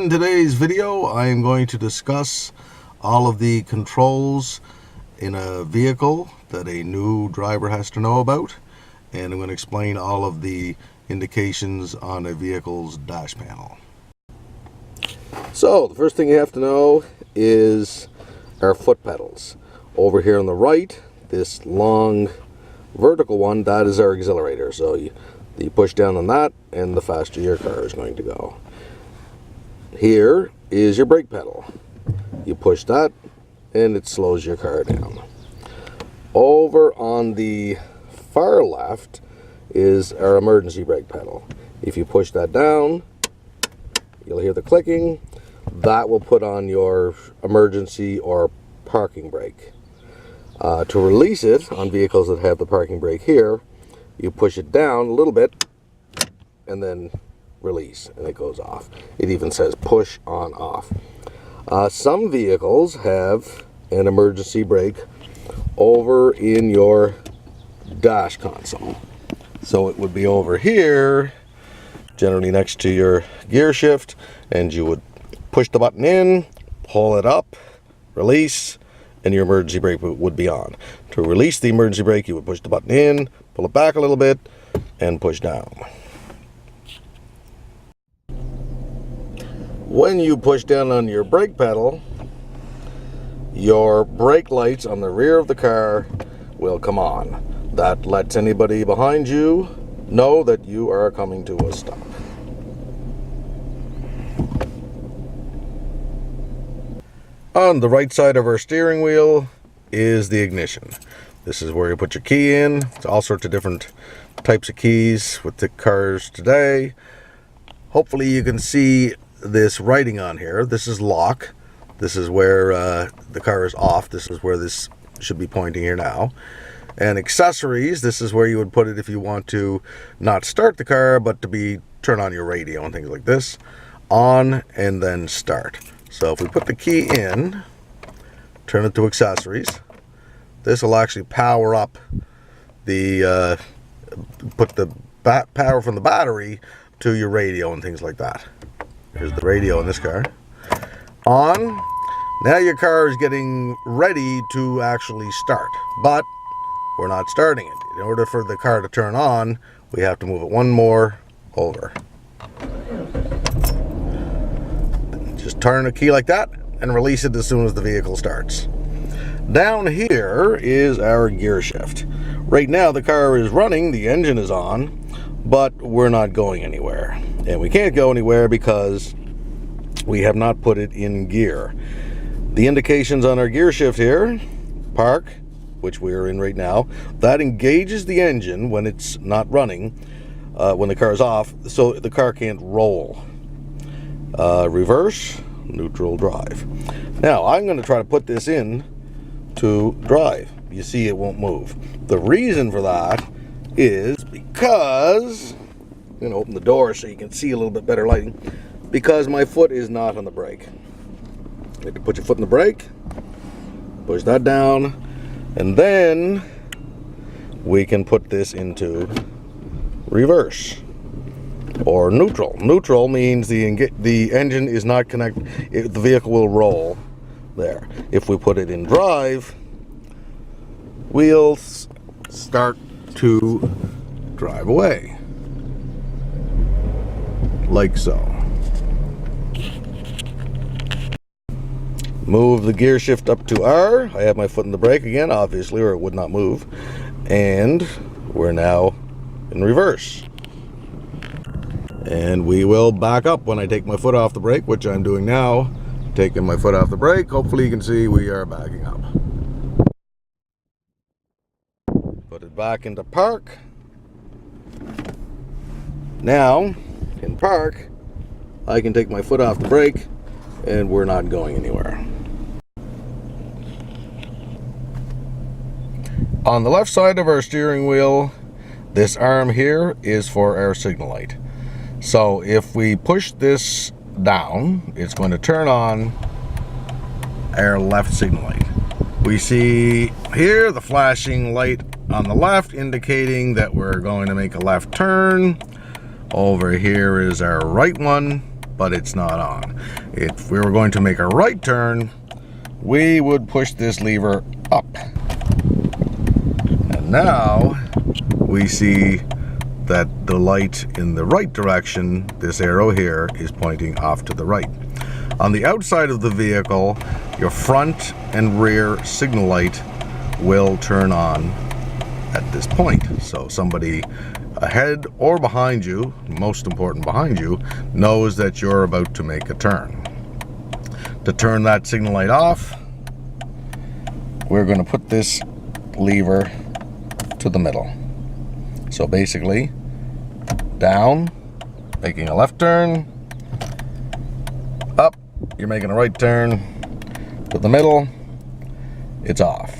In today's video, I am going to discuss all of the controls in a vehicle that a new driver has to know about, and I'm going to explain all of the indications on a vehicle's dash panel. So the first thing you have to know is our foot pedals. Over here on the right, this long vertical one, that is our accelerator. So you push down on that and the faster your car is going to go. Here is your brake pedal. You push that and it slows your car down. Over on the far left is our emergency brake pedal. If you push that down, you'll hear the clicking. That will put on your emergency or parking brake. To release it on vehicles that have the parking brake here, you push it down a little bit and then release and it goes off. It even says push on off. Some vehicles have an emergency brake over in your dash console. So it would be over here, generally next to your gear shift, and you would push the button in, pull it up, release, and your emergency brake would be on. To release the emergency brake, you would push the button in, pull it back a little bit, and push down. When you push down on your brake pedal, your brake lights on the rear of the car will come on. That lets anybody behind you know that you are coming to a stop. On the right side of our steering wheel is the ignition. This is where you put your key in. It's all sorts of different types of keys with the cars today. Hopefully you can see this writing on here. This is lock. This is where the car is off. This is where this should be pointing here now. And accessories, this is where you would put it if you want to not start the car, but to turn on your radio and things like this. On and then start. So if we put the key in, turn it to accessories, this will actually power up the, put the power from the battery to your radio and things like that. Here's the radio in this car. On. Now your car is getting ready to actually start, but we're not starting it. In order for the car to turn on, we have to move it one more over. Just turn the key like that and release it as soon as the vehicle starts. Down here is our gear shift. Right now the car is running, the engine is on, but we're not going anywhere. And we can't go anywhere because we have not put it in gear. The indications on our gear shift here, park, which we are in right now, that engages the engine when it's not running, when the car is off, so the car can't roll. Reverse, neutral, drive. Now I'm going to try to put this in to drive. You see it won't move. The reason for that is because, I'm going to open the door so you can see a little bit better lighting, because my foot is not on the brake. You have to put your foot in the brake, push that down, and then we can put this into reverse or neutral. Neutral means the engine is not connected, the vehicle will roll there. If we put it in drive, we'll start to drive away, like so. Move the gear shift up to R. I have my foot in the brake again, obviously, or it would not move. And we're now in reverse. And we will back up when I take my foot off the brake, which I'm doing now. Taking my foot off the brake. Hopefully you can see we are backing up. Put it back into park. Now, in park, I can take my foot off the brake and we're not going anywhere. On the left side of our steering wheel, this arm here is for our signal light. So if we push this down, it's going to turn on our left signal light. We see here the flashing light on the left indicating that we're going to make a left turn. Over here is our right one but it's not on. If we were going to make a right turn, we would push this lever up. And now we see that the light in the right direction, this arrow here, is pointing off to the right. On the outside of the vehicle, your front and rear signal light will turn on at this point. So somebody ahead or behind you, most important behind you, knows that you're about to make a turn. To turn that signal light off, we're going to put this lever to the middle. So basically, down, making a left turn, up, you're making a right turn, to the middle, it's off.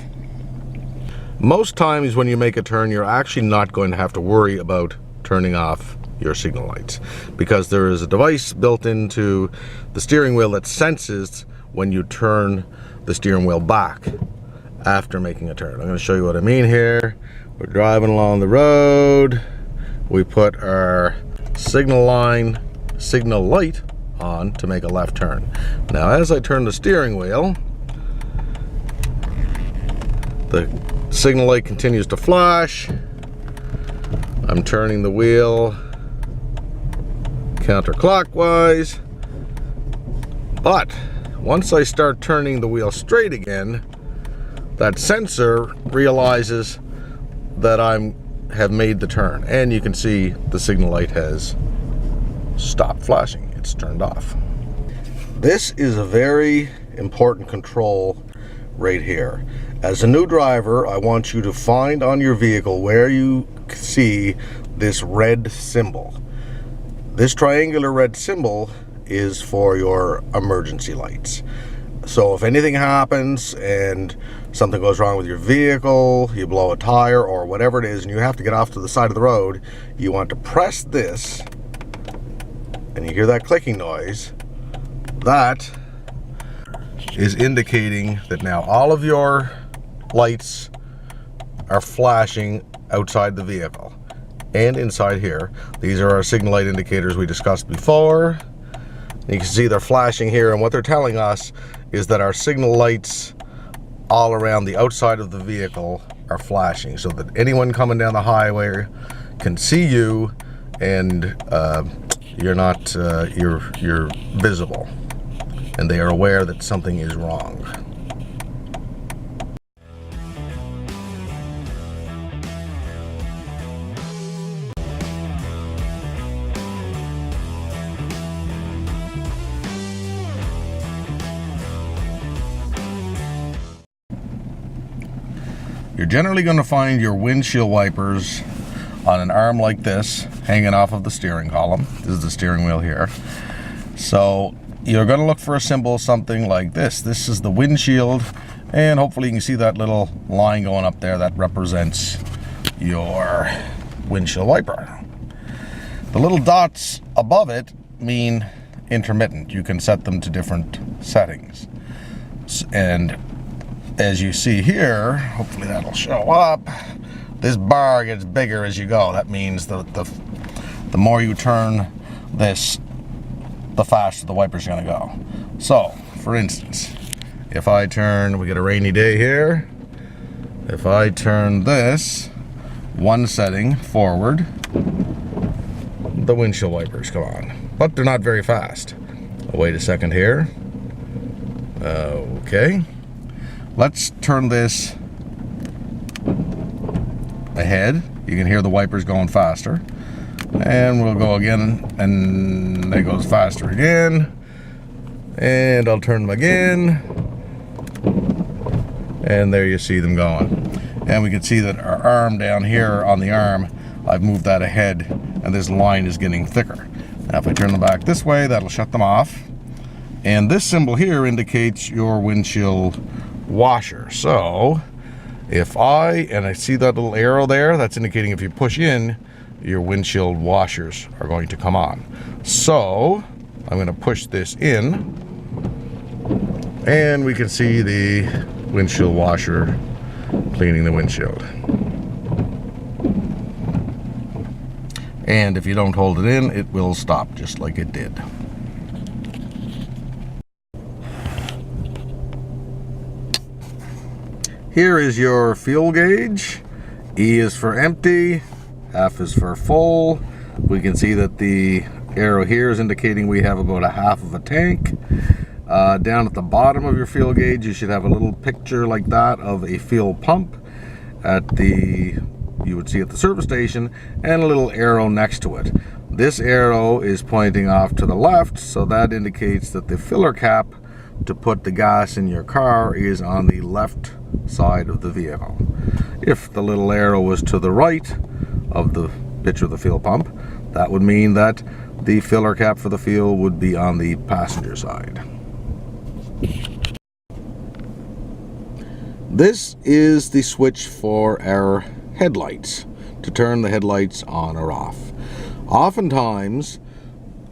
Most times when you make a turn, you're actually not going to have to worry about turning off your signal lights, because there is a device built into the steering wheel that senses when you turn the steering wheel back after making a turn. I'm going to show you what I mean here. We're driving along the road. We put our signal light on to make a left turn. Now, as I turn the steering wheel, the signal light continues to flash. I'm turning the wheel counterclockwise. But once I start turning the wheel straight again, that sensor realizes that I have made the turn, and you can see the signal light has stopped flashing. It's turned off. This is a very important control right here. As a new driver, I want you to find on your vehicle where you see this red symbol. This triangular red symbol is for your emergency lights. So if anything happens and something goes wrong with your vehicle, you blow a tire or whatever it is, and you have to get off to the side of the road, you want to press this, and you hear that clicking noise. That is indicating that now all of your lights are flashing outside the vehicle and inside here. These are our signal light indicators we discussed before. You can see they're flashing here, and what they're telling us is that our signal lights all around the outside of the vehicle are flashing, so that anyone coming down the highway can see you, and you're visible, and they are aware that something is wrong. You're generally going to find your windshield wipers on an arm like this, hanging off of the steering column. This is the steering wheel here. So you're going to look for a symbol, something like this. This is the windshield, and hopefully you can see that little line going up there that represents your windshield wiper. The little dots above it mean intermittent. You can set them to different settings. And as you see here, hopefully that'll show up, this bar gets bigger as you go. That means the more you turn this, the faster the wiper's gonna go. So, for instance, if I turn, we get a rainy day here, if I turn this one setting forward, the windshield wipers come on, but they're not very fast. Wait a second here. Okay. Let's turn this ahead. You can hear the wipers going faster. And we'll go again, and it goes faster again. And I'll turn them again. And there you see them going. And we can see that our arm down here on the arm, I've moved that ahead, and this line is getting thicker. Now if I turn them back this way, that'll shut them off. And this symbol here indicates your windshield washer. So if I see that little arrow there, that's indicating if you push in, your windshield washers are going to come on. So I'm going to push this in, and we can see the windshield washer cleaning the windshield. And if you don't hold it in, it will stop just like it did. Here is your fuel gauge. E is for empty, F is for full. We can see that the arrow here is indicating we have about a half of a tank. Down at the bottom of your fuel gauge, you should have a little picture like that of a fuel pump you would see at the service station, and a little arrow next to it. This arrow is pointing off to the left, so that indicates that the filler cap to put the gas in your car is on the left side of the vehicle. If the little arrow was to the right of the picture of the fuel pump, that would mean that the filler cap for the fuel would be on the passenger side. This is the switch for our headlights, to turn the headlights on or off. Oftentimes,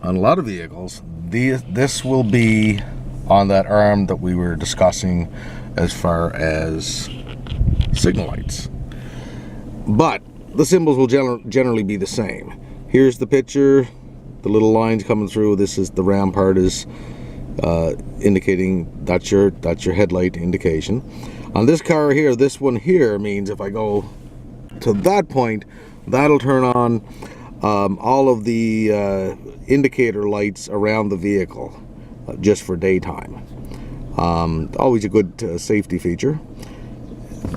on a lot of vehicles, this will be on that arm that we were discussing as far as signal lights. But the symbols will generally be the same. Here's the picture, the little lines coming through. This is the round part is indicating that's your headlight indication. On this car here, this one here means if I go to that point, that'll turn on all of the indicator lights around the vehicle just for daytime. Always a good safety feature.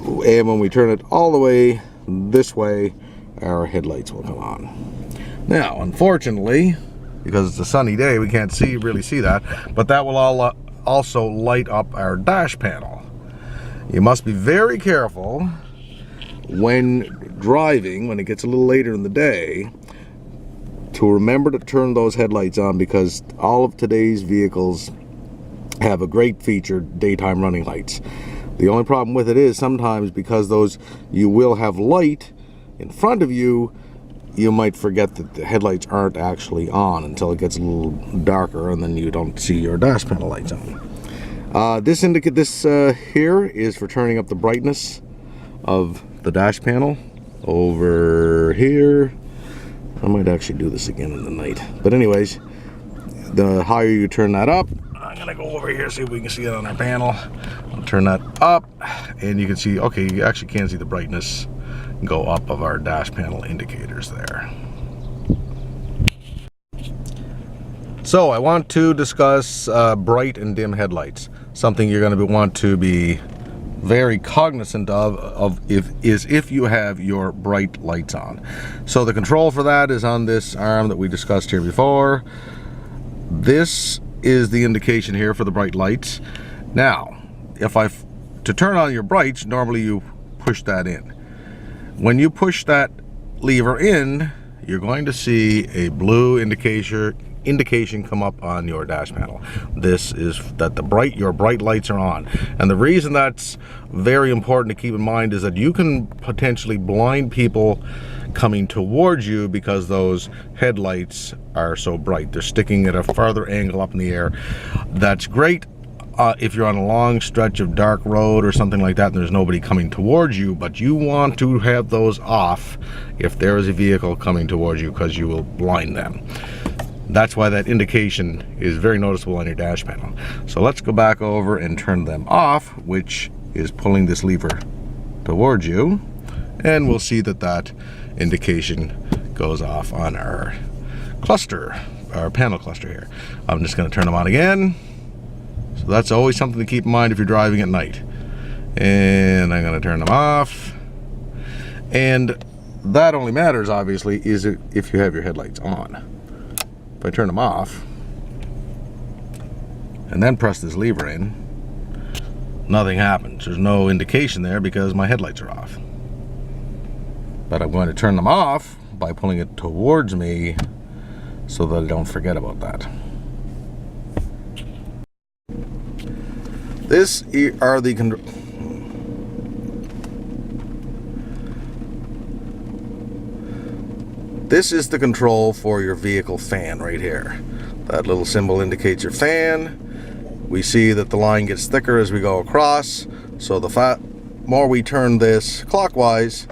And when we turn it all the way this way, our headlights will come on. Now, unfortunately, because it's a sunny day, we can't really see that, but that will also light up our dash panel. You must be very careful when driving, when it gets a little later in the day, to remember to turn those headlights on, because all of today's vehicles have a great feature, daytime running lights. The only problem with it is sometimes, because you will have light in front of you, you might forget that the headlights aren't actually on until it gets a little darker, and then you don't see your dash panel lights on. This here is for turning up the brightness of the dash panel. Over here, I might actually do this again in the night. But anyways, the higher you turn that up, I'm gonna go over here, see if we can see it on our panel. I'll turn that up, and you can see, okay, you actually can see the brightness go up of our dash panel indicators there. So I want to discuss bright and dim headlights. Something you're going to want to be very cognizant of if you have your bright lights on. So the control for that is on this arm that we discussed here before. This is the indication here for the bright lights. Now, to turn on your brights, normally you push that in. When you push that lever in, you're going to see a blue indication come up on your dash panel. This is that your bright lights are on. And the reason that's very important to keep in mind is that you can potentially blind people coming towards you because those headlights are so bright. They're sticking at a farther angle up in the air. That's great if you're on a long stretch of dark road or something like that and there's nobody coming towards you, but you want to have those off if there is a vehicle coming towards you, because you will blind them. That's why that indication is very noticeable on your dash panel. So let's go back over and turn them off, which is pulling this lever towards you, and we'll see that indication goes off on our cluster, our panel cluster here. I'm just going to turn them on again. So that's always something to keep in mind if you're driving at night. And I'm going to turn them off. And that only matters, obviously, is if you have your headlights on. If I turn them off and then press this lever in, nothing happens. There's no indication there because my headlights are off. But I'm going to turn them off by pulling it towards me so that I don't forget about that. This are the This is the control for your vehicle fan right here. That little symbol indicates your fan. We see that the line gets thicker as we go across, so the more we turn this clockwise,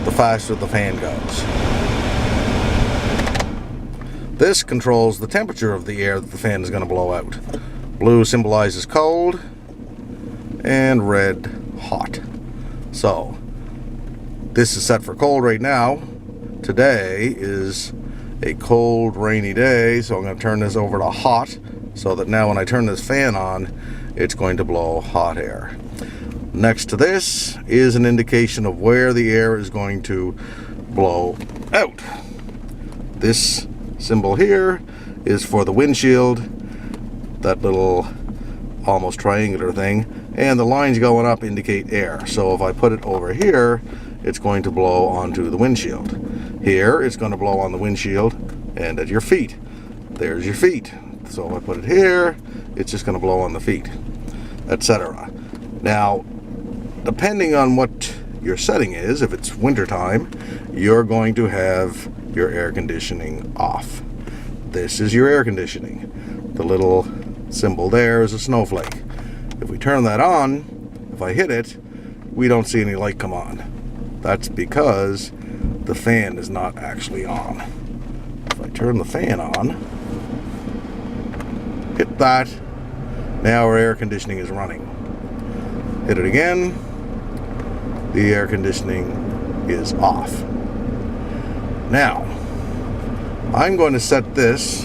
the faster the fan goes. This controls the temperature of the air that the fan is going to blow out. Blue symbolizes cold, and red hot. So this is set for cold right now. Today is a cold, rainy day, so I'm going to turn this over to hot so that now when I turn this fan on, it's going to blow hot air. Next to this is an indication of where the air is going to blow out. This symbol here is for the windshield, that little almost triangular thing, and the lines going up indicate air. So if I put it over here, it's going to blow onto the windshield. Here, it's going to blow on the windshield and at your feet. There's your feet. So if I put it here, it's just going to blow on the feet, etc. Now, depending on what your setting is, if it's wintertime, you're going to have your air conditioning off. This is your air conditioning. The little symbol there is a snowflake. If we turn that on, if I hit it, we don't see any light come on. That's because the fan is not actually on. If I turn the fan on, hit that, now our air conditioning is running. Hit it again, the air conditioning is off. Now, I'm going to set this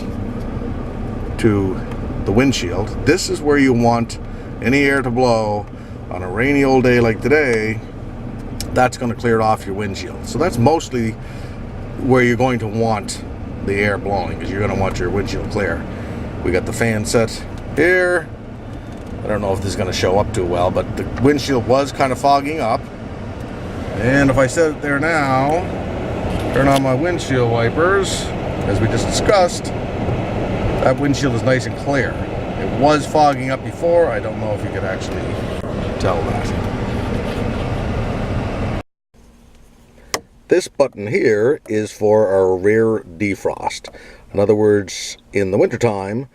to the windshield. This is where you want any air to blow on a rainy old day like today. That's going to clear it off your windshield. So that's mostly where you're going to want the air blowing, because you're going to want your windshield clear. We got the fan set here. I don't know if this is going to show up too well, but the windshield was kind of fogging up. And if I set it there now, turn on my windshield wipers, as we just discussed, that windshield is nice and clear. It was fogging up before. I don't know if you could actually tell that. This button here is for our rear defrost. In other words, in the wintertime,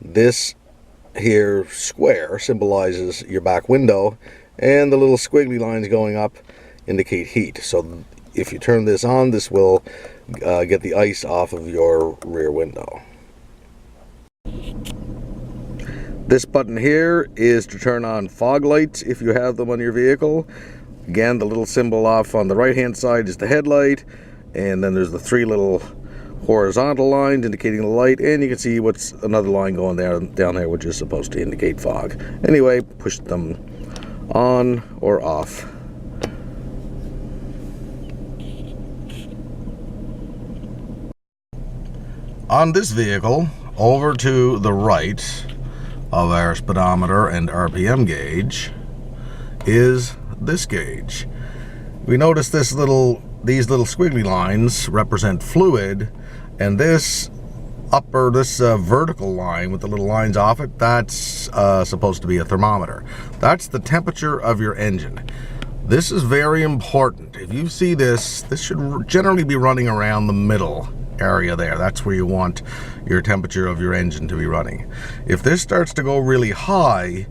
this here square symbolizes your back window, and the little squiggly lines going up indicate heat. So if you turn this on, this will get the ice off of your rear window. This button here is to turn on fog lights if you have them on your vehicle. Again, the little symbol off on the right hand side is the headlight, and then there's the three little horizontal lines indicating the light, and you can see what's another line going down there, which is supposed to indicate fog. Anyway, push them on or off. On this vehicle, over to the right of our speedometer and RPM gauge is this gauge. We notice these little squiggly lines represent fluid, and this vertical line with the little lines off it, that's supposed to be a thermometer. That's the temperature of your engine. This is very important. If you see this should generally be running around the middle area there. That's where you want your temperature of your engine to be running. If this starts to go really high,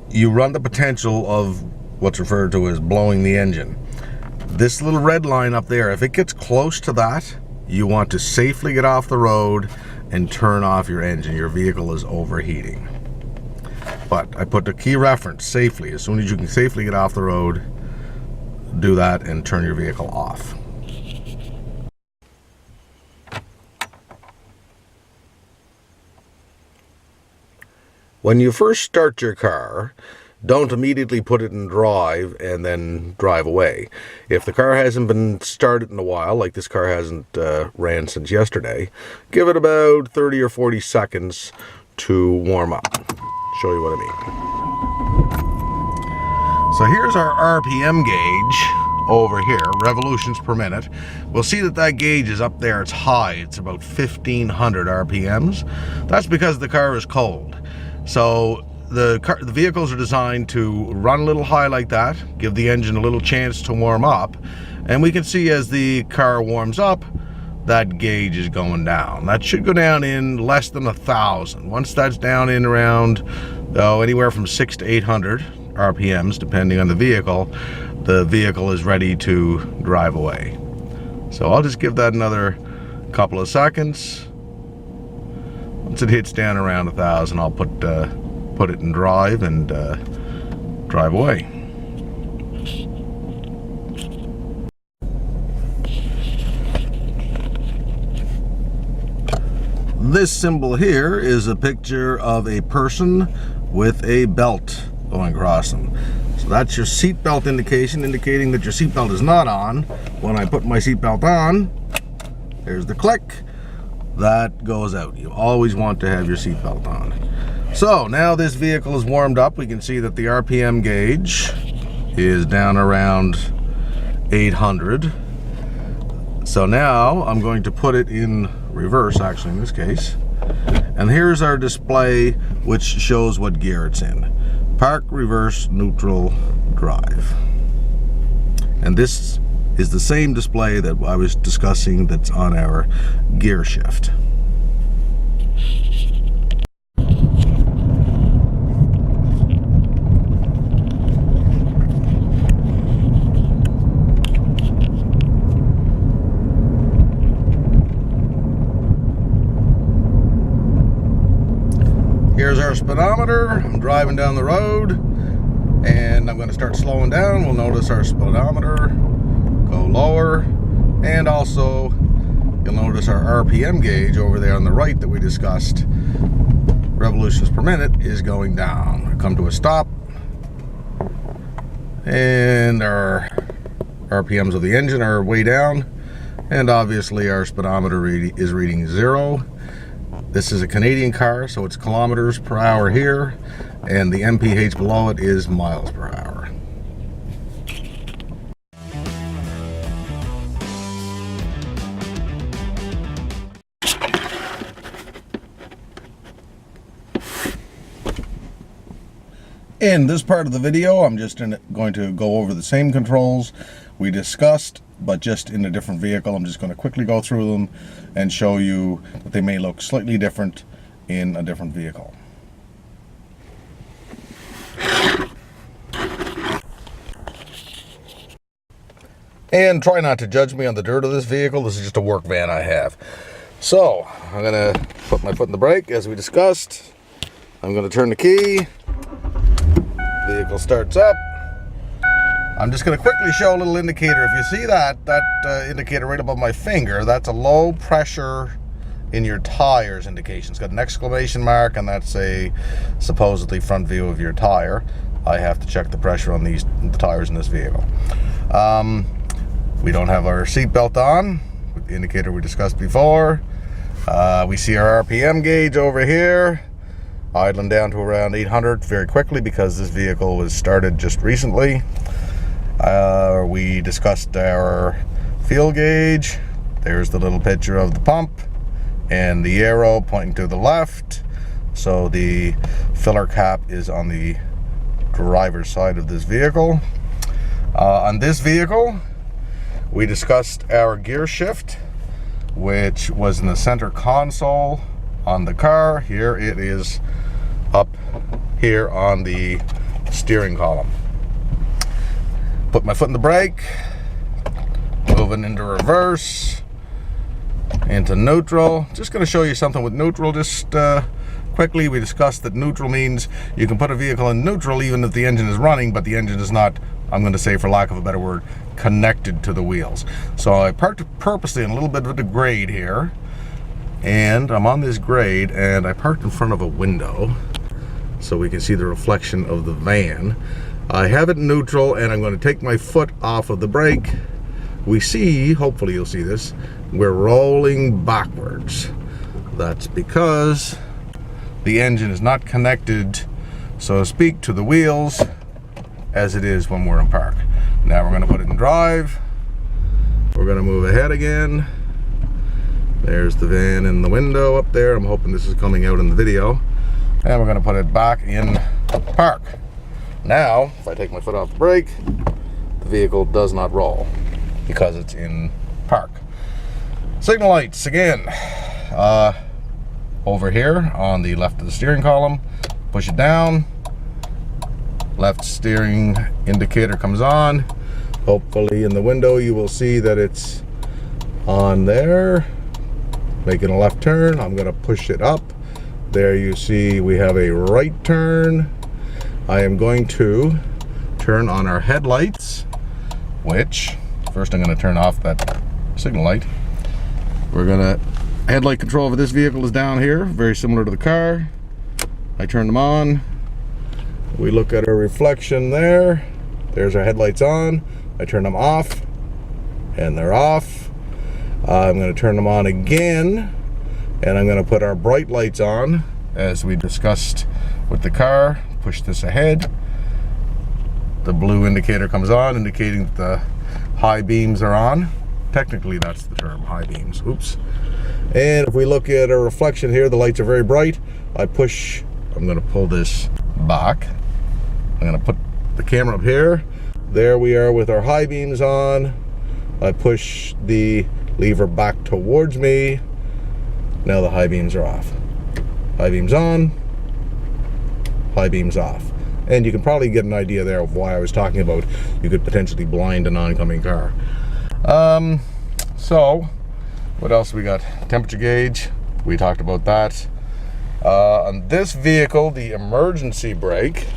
you run the potential of what's referred to as blowing the engine. This little red line up there, if it gets close to that, you want to safely get off the road and turn off your engine. Your vehicle is overheating. But I put the key reference, safely. As soon as you can safely get off the road, do that and turn your vehicle off. When you first start your car, don't immediately put it in drive and then drive away. If the car hasn't been started in a while, like this car hasn't ran since yesterday, give it about 30 or 40 seconds to warm up. Show you what I mean. So here's our RPM gauge over here, revolutions per minute. We'll see that gauge is up there. It's high. It's about 1,500 RPMs. That's because the car is cold. So the vehicles are designed to run a little high like that, give the engine a little chance to warm up, and we can see as the car warms up, that gauge is going down. That should go down in less than 1,000. Once that's down in around anywhere from 600 to 800 RPMs, depending on the vehicle is ready to drive away. So I'll just give that another couple of seconds. Once it hits down around 1,000, I'll put it in drive and drive away. This symbol here is a picture of a person with a belt going across them. So that's your seat belt indication, indicating that your seat belt is not on. When I put my seat belt on, there's the click, that goes out. You always want to have your seat belt on. So now this vehicle is warmed up. We can see that the RPM gauge is down around 800. So now I'm going to put it in reverse, actually in this case. And here's our display, which shows what gear it's in. Park, reverse, neutral, drive. And this is the same display that I was discussing that's on our gear shift. Here's our speedometer. I'm driving down the road and I'm going to start slowing down. We'll notice our speedometer go lower, and also you'll notice our RPM gauge over there on the right that we discussed, revolutions per minute, is going down. I come to a stop and our RPMs of the engine are way down, and obviously our speedometer is reading 0. This is a Canadian car, so it's kilometers per hour here, and the MPH below it is miles per hour. In this part of the video, I'm just going to go over the same controls we discussed, but just in a different vehicle. I'm just going to quickly go through them and show you that they may look slightly different in a different vehicle. And try not to judge me on the dirt of this vehicle. This is just a work van I have. So I'm going to put my foot in the brake as we discussed. I'm going to turn the key. Vehicle starts up. I'm just going to quickly show a little indicator. If you see that indicator right above my finger, that's a low pressure in your tires indication. It's got an exclamation mark, and that's a supposedly front view of your tire. I have to check the pressure on the tires in this vehicle. We don't have our seat belt on, with the indicator we discussed before. We see our RPM gauge over here, idling down to around 800 very quickly because this vehicle was started just recently. We discussed our fuel gauge. There's the little picture of the pump and the arrow pointing to the left. So the filler cap is on the driver's side of this vehicle. On this vehicle, we discussed our gear shift, which was in the center console on the car. Here it is up here on the steering column. Put my foot in the brake, moving into reverse, into neutral. Just going to show you something with neutral just quickly. We discussed that neutral means you can put a vehicle in neutral even if the engine is running, but the engine is not, I'm going to say for lack of a better word, connected to the wheels. So I parked purposely in a little bit of a grade here, and I'm on this grade, and I parked in front of a window so we can see the reflection of the van. I have it in neutral, and I'm going to take my foot off of the brake. We see, hopefully you'll see this, we're rolling backwards. That's because the engine is not connected, so to speak, to the wheels as it is when we're in park. Now we're going to put it in drive. We're going to move ahead again. There's the van in the window up there. I'm hoping this is coming out in the video. And we're going to put it back in park. Now, if I take my foot off the brake, the vehicle does not roll because it's in park. Signal lights, again, over here on the left of the steering column. Push it down. Left steering indicator comes on. Hopefully in the window you will see that it's on there. Making a left turn. I'm going to push it up. There you see we have a right turn. I am going to turn on our headlights, which, first I'm going to turn off that signal light. Headlight control for this vehicle is down here, very similar to the car. I turn them on. We look at our reflection there. There's our headlights on. I turn them off, and they're off. I'm going to turn them on again, and I'm going to put our bright lights on, as we discussed with the car. Push this ahead. The blue indicator comes on, indicating that the high beams are on. Technically, that's the term, high beams. Oops. And if we look at our reflection here, the lights are very bright. I'm going to pull this back. I'm going to put the camera up here. There we are with our high beams on. I push the lever back towards me. Now the high beams are off. High beams on, high beams off. And you can probably get an idea there of why I was talking about you could potentially blind an oncoming car. So what else we got? Temperature gauge, we talked about that. On this vehicle, the emergency brake,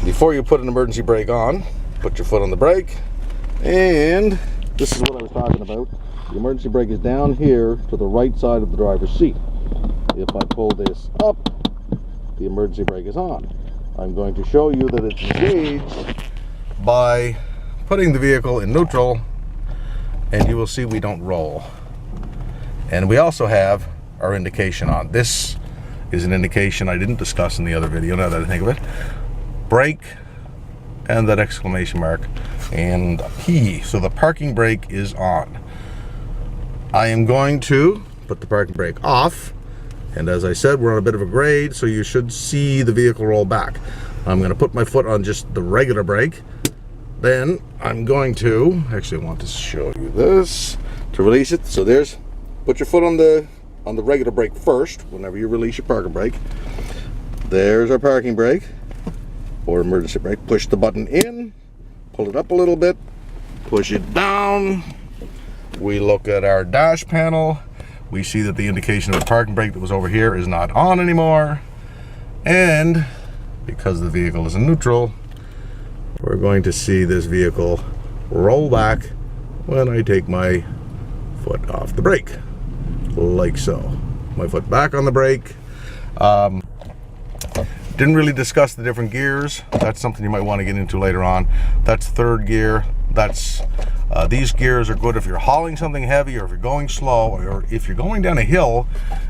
before you put an emergency brake on, put your foot on the brake, and this is what I was talking about. The emergency brake is down here to the right side of the driver's seat. If I pull this up, the emergency brake is on. I'm going to show you that it's engaged by putting the vehicle in neutral, and you will see we don't roll. And we also have our indication on. This is an indication I didn't discuss in the other video, now that I think of it. Brake and that exclamation mark and P. So the parking brake is on. I am going to put the parking brake off, and as I said, we're on a bit of a grade, so you should see the vehicle roll back. I'm going to put my foot on just the regular brake. Then I'm going to, actually I want to show you this, to release it. So there's, put your foot on the regular brake first, whenever you release your parking brake. There's our parking brake, or emergency brake. Push the button in, pull it up a little bit, push it down. We look at our dash panel. We see that the indication of the parking brake that was over here is not on anymore. And because the vehicle is in neutral, we're going to see this vehicle roll back when I take my foot off the brake, like so. My foot back on the brake. Didn't really discuss the different gears. That's something you might want to get into later on. That's third gear. That's these gears are good if you're hauling something heavy, or if you're going slow, or if you're going down a hill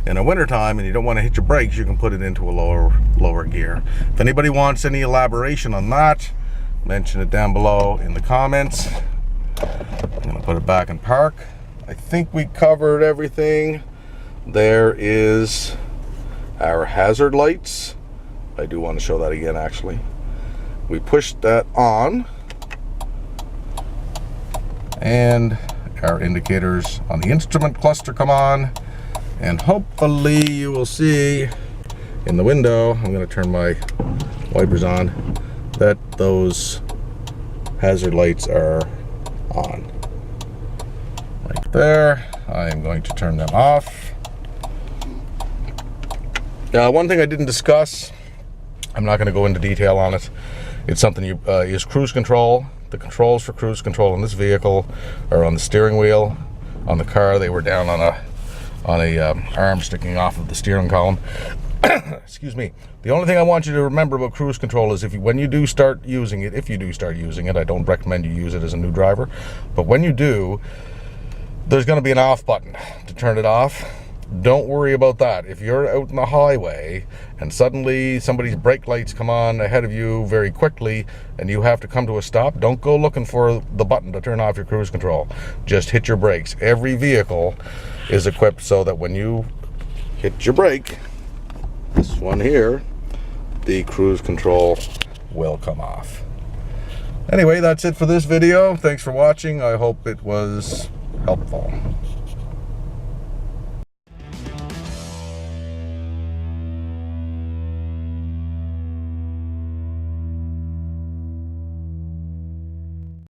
in the wintertime and you don't want to hit your brakes, you can put it into a lower gear. If anybody wants any elaboration on that, mention it down below in the comments. I'm going to put it back in park. I think we covered everything. There is our hazard lights. I do want to show that again, actually. We pushed that on, and our indicators on the instrument cluster come on, and hopefully you will see in the window, I'm going to turn my wipers on, that those hazard lights are on. Right there. I am going to turn them off. One thing I didn't discuss, I'm not going to go into detail on it. It's something is cruise control. The controls for cruise control in this vehicle are on the steering wheel. On the car, they were down on a arm sticking off of the steering column. Excuse me. The only thing I want you to remember about cruise control is when you do start using it, if you do start using it, I don't recommend you use it as a new driver, but when you do, there's going to be an off button to turn it off. Don't worry about that. If you're out on the highway and suddenly somebody's brake lights come on ahead of you very quickly and you have to come to a stop, don't go looking for the button to turn off your cruise control. Just hit your brakes. Every vehicle is equipped so that when you hit your brake, this one here, the cruise control will come off. Anyway, that's it for this video. Thanks for watching. I hope it was helpful.